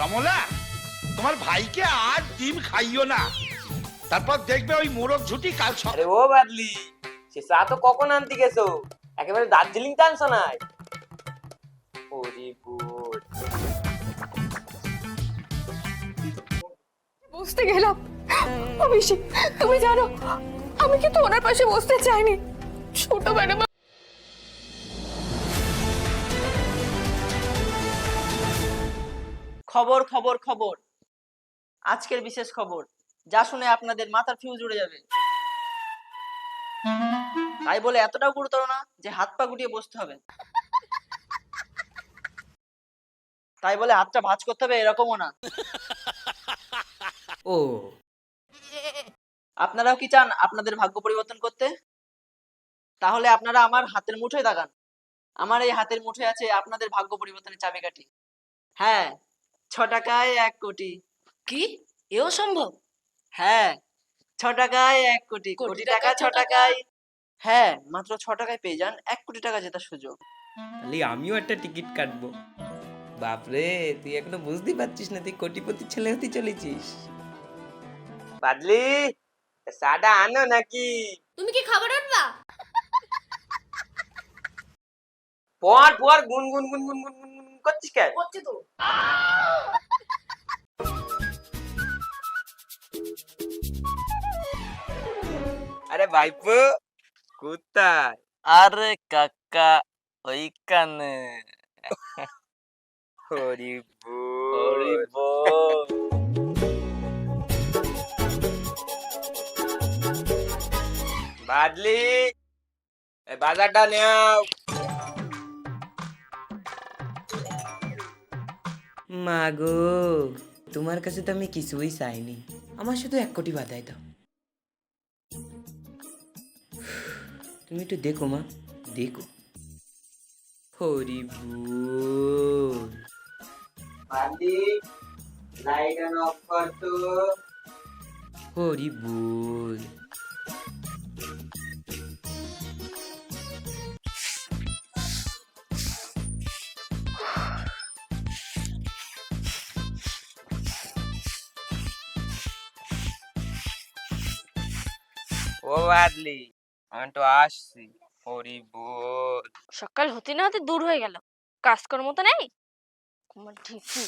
কমলা, তোমার ভাইকে আর ডিম খাইও না, তারপর দেখবে ওই মোরগ ঝুটি কাল সব। আরে ও বাদলি, সে চা তো কখন আনতে গেছো? একেবারে দার্জিলিং টানছো নাই? ওরে গুড। বসতে গেলাম। অভিষেক, তুমি জানো আমি কিন্তু ওনার পাশে বসতে চাইনি। ছোট ম্যাডাম খবর খবর খবর, আজকের বিশেষ খবর যা শুনে আপনাদের মাথার ফিউজ উড়ে যাবে। তাই বলে এতটাও গুরুতর না যে হাত পা গুটিয়ে বসতে হবে, তাই বলে হাতটা ভাঁজ করতে হবে এরকমও না। ও আপনারাও কি চান আপনাদের ভাগ্য পরিবর্তন করতে? তাহলে আপনারা আমার হাতের মুঠোয় দাগান। আমার এই হাতের মুঠোয় আছে আপনাদের ভাগ্য পরিবর্তনের চাবিকাঠি। হ্যাঁ, 6 টাকায় 1 কোটি। কি এও সম্ভব? হ্যাঁ, 6 টাকায় 1 কোটি, কোটি টাকা 6 টাকায়। হ্যাঁ, মাত্র 6 টাকায় পেয়ে যান 1 কোটি টাকা জেতার সুযোগ। তাহলে আমিও একটা টিকিট কাটবো। বাপরে, তুই এখনো বুঝতেই পারছিস না তুই কোটিপতি ছেলে হতে চলেছিস। বাদলি, সাদা আনো নাকি? তুমি কি খাবার আনবা? পর পর গুন গুন গুন গুন গুন গুন গুন করছিস কেন? করছি তো। আরে ভাইপো, কোথায়? আরে কাকা ওইখানে। হরি হরি বল। বল। বাদলি, এই বাজারটা নেও। মাগো, তোমার কাছে তো আমি কিছুই চাইনি, আমার শুধু 1 কোটি বাধাই দাও। তুমি একটু দেখো মা, দেখো। হরি বল। বাদলি, লাইট অফ কর তো। হরি বল। ও বাদলি, আমি তো আসছি। হরি বল। সকাল হতে না হতে দূর হয়ে গেল, কাজকর্ম তো নেই। তোমার ঢিপি।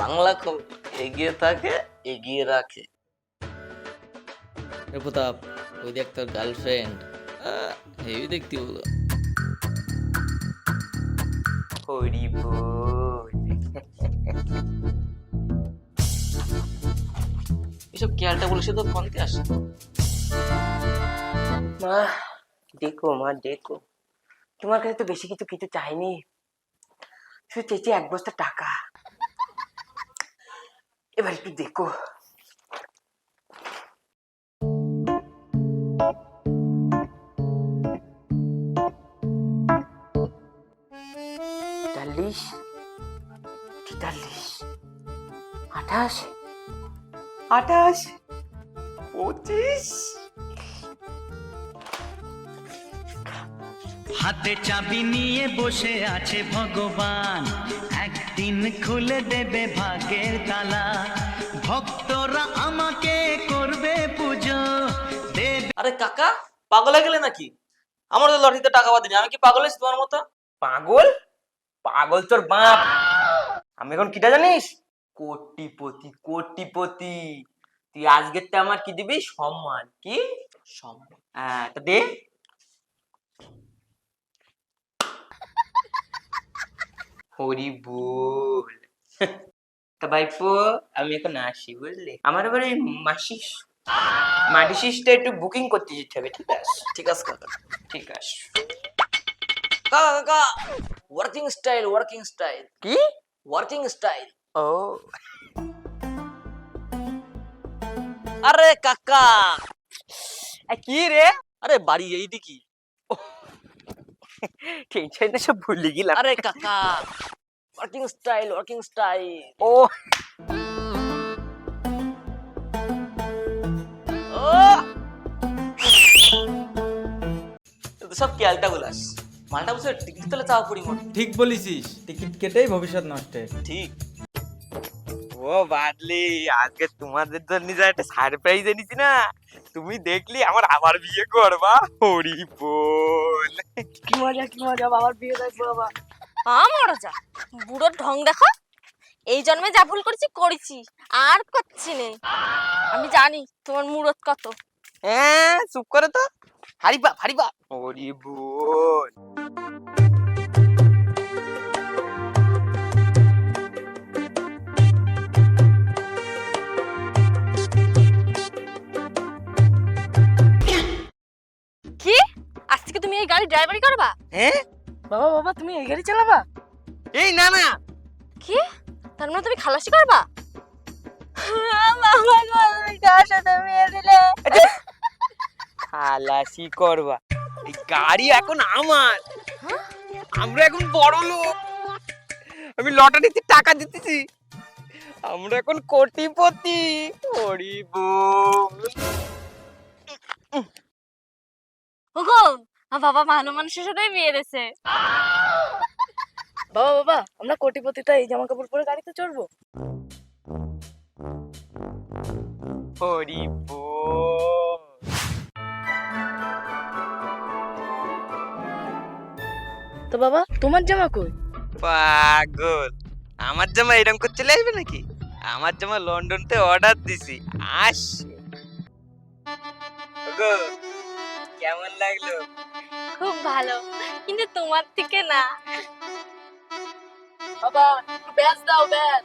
বাংলা খুব এগিয়ে থাকে, এগিয়ে রাখে। এ প্রতাপ, ওই দেখ তোর গার্লফ্রেন্ড, হেভি দেখতে বলো। হরি বল। এসব কেয়ারটা বলে সে তো ফোনতে আসে। মা দেখো, মা দেখো, তোমার কাছে তো বেশি কিছু কিছু চাইনি, শুধু চেয়েছি 1 বস্তা টাকা। এবার একটু দেখো। তেতাল্লিশ, 28, 25। হাতে চাবি নিয়ে বসে আছে ভগবান, একদিন খুলে দেবে ভাগ্যের তালা, ভক্তরা আমাকে করবে পুজো দেব। আরে কাকা, পাগল হয়ে গেলে নাকি? আমার তো লটারিতে টাকা বাদিনি, আমি কি পাগল হয়েছি তোমার মতো? পাগল? পাগল তোর বাপ। আমি এখন কিটা জানিস? কোটিপতি, কোটিপতি। তুই আজকের তে আমার কি দিবি? সম্মান। কি সম্মান? হ্যাঁ, তো দে। হরি বল। তা ভাইপো, আমি এখন আসি, বুঝলি? আমার এবার ওই মাটিসিসটা একটু বুকিং করতে যেতে হবে, ঠিক আছে? ঠিক আছে কাকা। ঠিক আছে। কাকা কাকা, ওয়ার্কিং স্টাইল, ওয়ার্কিং স্টাইল। কি? Working style. ও আরে কাকা, কি রে? আরে বাড়ি এইদিকে। টেনশন সব ভুলে গেলাম। আরে কাকা, ওয়ার্কিং স্টাইল, ওয়ার্কিং স্টাইল। ও সব ক্যালটা গুলাস। মালটা বসে টিকিট তোলা চাওয়া পড়ি মোট। ঠিক বলেছিস, টিকিট কেটেই ভবিষ্যৎ নষ্টের। ঠিক। ও বাদলি, আজকে তোমাদের জন্য যা একটা সারপ্রাইজ এনেছি না, তুমি দেখলি আমার আবার বিয়ে করবা। হরি বল। কি মজা বাবার বিয়ে দেখবো বাবা। মরা যা, বুড়োর ঢং দেখো। এই জন্মে যা ভুল করেছি আর করছি নে। আমি জানি তোমার মুরত কত। হ্যাঁ চুপ করে তো। হারিবা হারিবা। হরি বল। কি আজ থেকে তুমি এই গাড়ি ড্রাইভারি করবা? হ্যাঁ বাবা তুমি এই গাড়ি চালাবা? এই না না, কি তার মানে তুমি খালাসি করবা? বাবা গো, কার সাথে বিয়ে দিলে? খালাসি করবা? এই গাড়ি এখন আমার। আমরা এখন বড় লোক। আমি লটারিতে টাকা দিতেছি। আমরা এখন কোটিপতি। হরি বল। ওগো, বাবা ভালো মানুষের সাথে বিয়ে দিয়েছে। বাবা আমরা কোটিপতিটা এই জামা কাপড় পরে গাড়িতে চড়বো? হরি বল। তো বাবা তোমার জামা কই? পাগল, আমার জামা এরকম করে চলে আসবে নাকি? আমার জামা লন্ডনতে অর্ডার দিছি, আসছে। ওগো, কেমন লাগলো? খুব ভালো, কিন্তু তোমার থেকে না। বাবা ব্যাস দাও ব্যাস।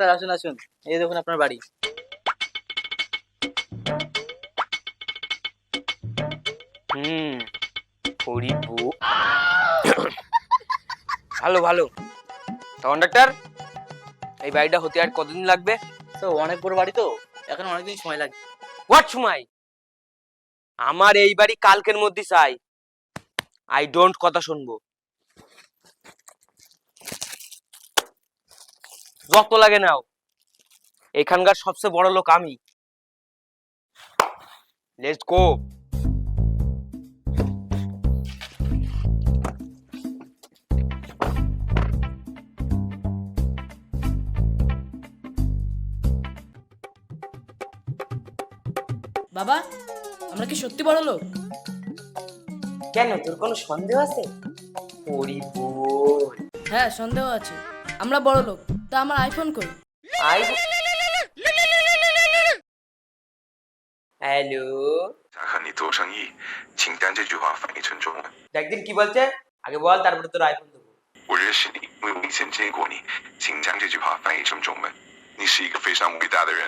স্যার আসুন আসুন, এই দেখুন আপনার বাড়ি। হরি বল। ভালো ভালো। কন্ডাক্টর, এই বাড়িটা হতে আর কতদিন লাগবে? তো অনেক বড় বাড়ি তো, এখন অনেকদিন সময় লাগবে। হোয়াট সময়? আমার এই বাড়ি কালকের মধ্যে চাই। আই ডোন্ট কথা শুনবো। যত লাগে নাও, এখানকার সবচেয়ে বড় লোক আমি। Let's go. বাবা আমরা কি সত্যি বড় লোক? কেন, তোর কোনো সন্দেহ আছে? হরি বল। হ্যাঁ সন্দেহ আছে, আমরা বড় লোক। তা আমার আইফোন কই? আই হ্যালো, 想和你做生意，请将这句话翻译成中文。 একদিন কি বলছে আগে বল, তারপরে তোর আইফোন দেবো।我认识你，因为我以前见过你，请将这句话翻译成中文。你是一个非常伟大的人。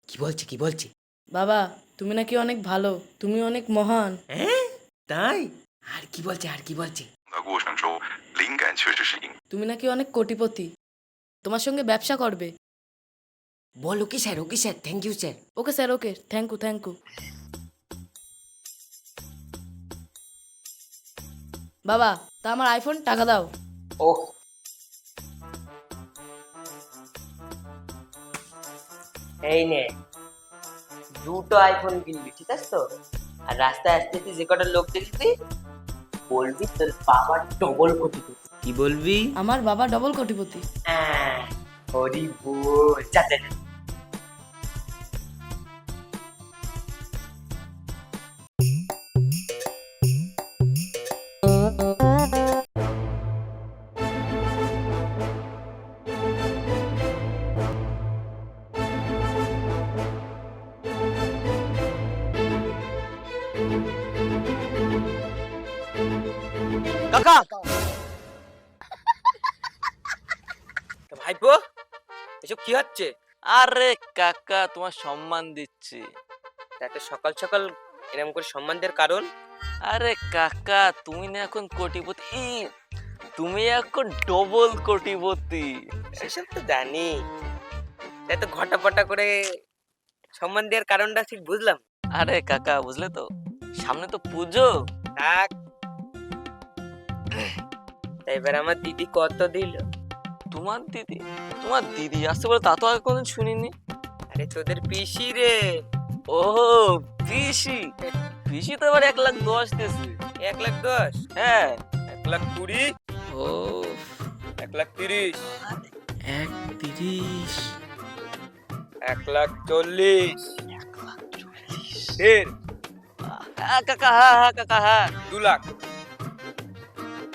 কি বলছে কি বলছে? বাবা তুমি নাকি অনেক ভালো, তুমি অনেক মহান। হ্যাঁ তাই? আর কি বলছে আর কি বলছে? 的过程中，灵感确实是引 তুমি নাকি অনেক কোটিপতি, তোমার সঙ্গে ব্যবসা করবে। বল okay sir, thank you sir. Okay sir, okay, thank you. বাবা তা আমার আইফোন টাকা দাও। ও এই নে, দুটো আইফোন কিনবি, ঠিক আছে তো? আর রাস্তায় আসতে তুই যে কটা লোক দেখবি, বলবি তোর বাবা ডবল কোটিপতি। কি বলবি? আমার বাবা ডবল কোটিপতি। হরি বল। যাতে কাকা, ভাইপো এসব কি হচ্ছে? আরে কাকা, তোমার সম্মান দিচ্ছি। একটা সকাল সকাল এরকম করে সম্মান দেওয়ার কারণ? আরে কাকা, তুমি না এখন কোটিপতি, তুমি এখন ডবল কোটিপতি। সেসব তো জানি, তাই তো ঘটাপটা করে সম্মান দেওয়ার কারণটা ঠিক বুঝলাম। আরে কাকা, বুঝলে তো, সামনে তো পুজো। থাক, তাই এবার আমার দিদি কত দিল? তোমার দিদি? তোমার দিদি আসতে বলে তা তো আগে কোনদিন শুনিনি। আরে তোদের পিসি রে। ও পিসি, পিসি তো এবার 1,10,000 দিয়েছে। 1,10,000? হ্যাঁ। 1,20,000? ও 1,30,000? 1,30,000। 1,40,000? ফের হ্যাঁ কাকা, হ্যাঁ হ্যাঁ কাকা, হ্যাঁ। 2,00,000?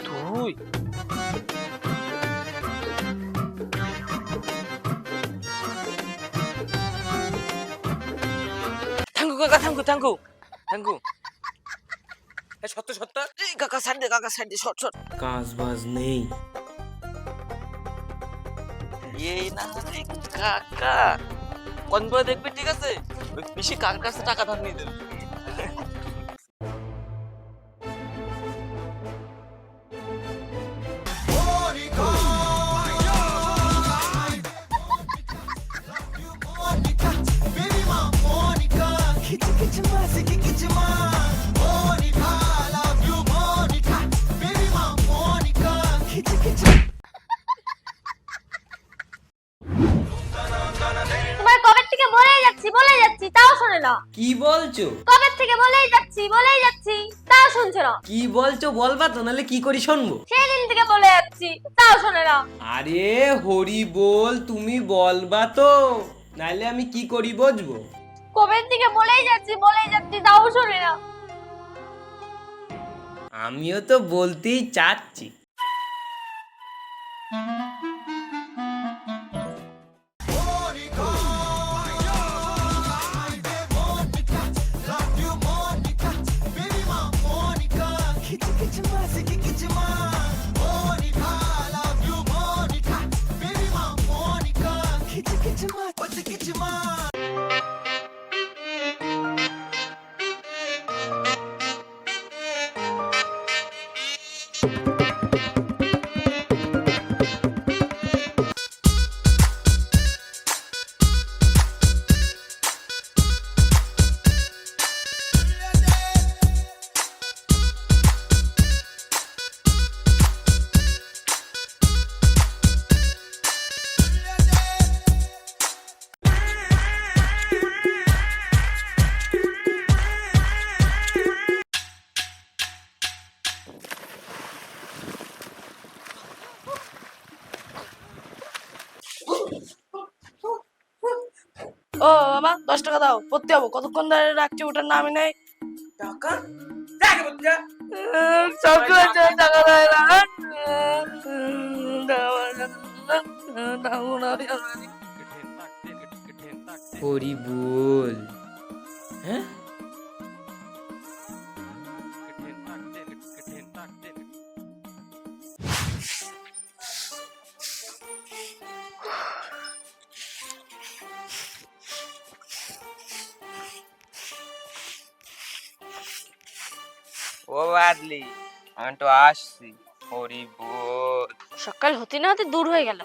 তুই থ্যাংকু কাকা, থ্যাংকু থ্যাংকু থ্যাংকু। সত্য সত্য? এই কাকা সাইড দে, কাকা সাইড দে, শট শট। কাজ বাজ নেই এই না রে কাকা, কোন পরে দেখবি, ঠিক আছে? ওই পিসি কাকার কাছে টাকা ধার নিয়ে দেবে। তোমার কবে থেকে বলেই যাচ্ছি তাও শোনে না। কি বলছো? কবে থেকে বলেই যাচ্ছি তাও শুনছে না। কি বলছো বলবা তো, নাহলে কি করি শুনবো। সেই দিন থেকে বলে যাচ্ছি তাও শোনে না। আরে হরি বল, তুমি বলবা তো, নাহলে আমি কি করি বুঝবো। কবে থেকে বলেই যাচ্ছি তাও শোনে না। আমিও তো বলতেই চাচ্ছি। ও বাবা, 10 টাকা দাও, পড়তে যাবো। কতক্ষণ ধরে রাখছি, ওটার নামই নেই। টাকা? টাকা বলতে? টাকা দেয় না। হরি বল। হ্যাঁ, ও বাদলি, আমি তো আসছি। হরি বল। সকাল হতে না হতে দূর হয়ে গেল,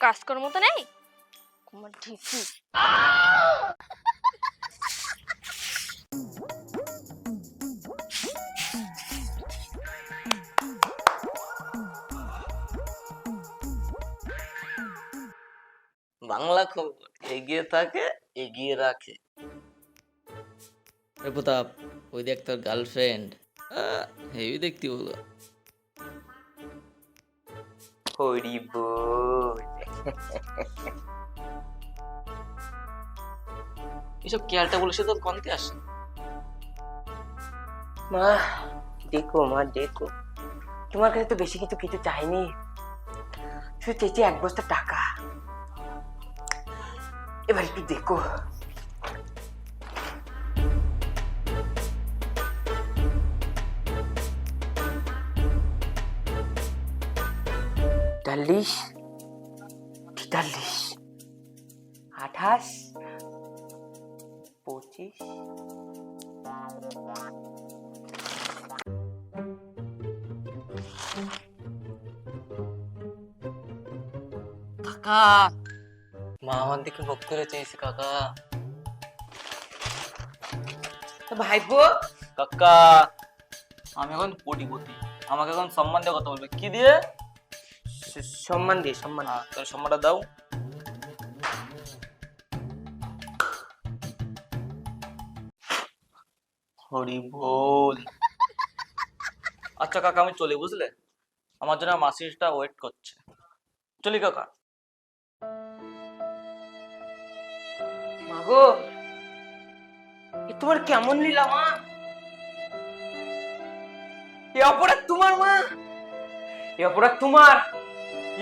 কাজকর্ম তো নেই। তোমার ঢিকি বাংলা খবর, এগিয়ে থাকে এগিয়ে রাখে। প্রতাপ, ওই দেখ তোর গার্লফ্রেন্ড, হেভি দেখতে বলো। হরি বল। এসব কেয়ারটা বলে সে তোর কমতে আসে। মা দেখো, মা দেখো, তোমার কাছে তো বেশি কিছু চাইনি, শুধু চেয়েছি 1 বস্তা টাকা। এবার একটু দেখো। চল্লিশ, 43, 28, 25, কাকা মা আমার দিকে ভোগ করে চেয়েছে কাকা। ভাইপো কাকা আমি এখন কোটিপতি, আমাকে এখন সম্মান দিয়ে কথা বলবে। কি দিয়ে? সম্মান দিয়ে, সম্মান দিয়ে। তোর সম্মানটা দাও। হরি বল। আচ্ছা কাকা আমি চলি, বুঝলে? আমার জন্য মাসিটা ওয়েট করছে। চলি কাকা। মাগো এ তোমার কেমন লীলা মা? এ অপরাধ তোমার মা, এ অপরাধ তোমার,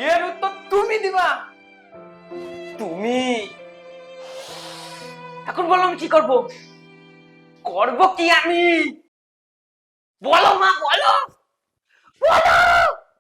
এর উত্তর তুমি দিবা। তুমি এখন বলো আমি কি করব? করব কি আমি? বলো মা, বলো বলো।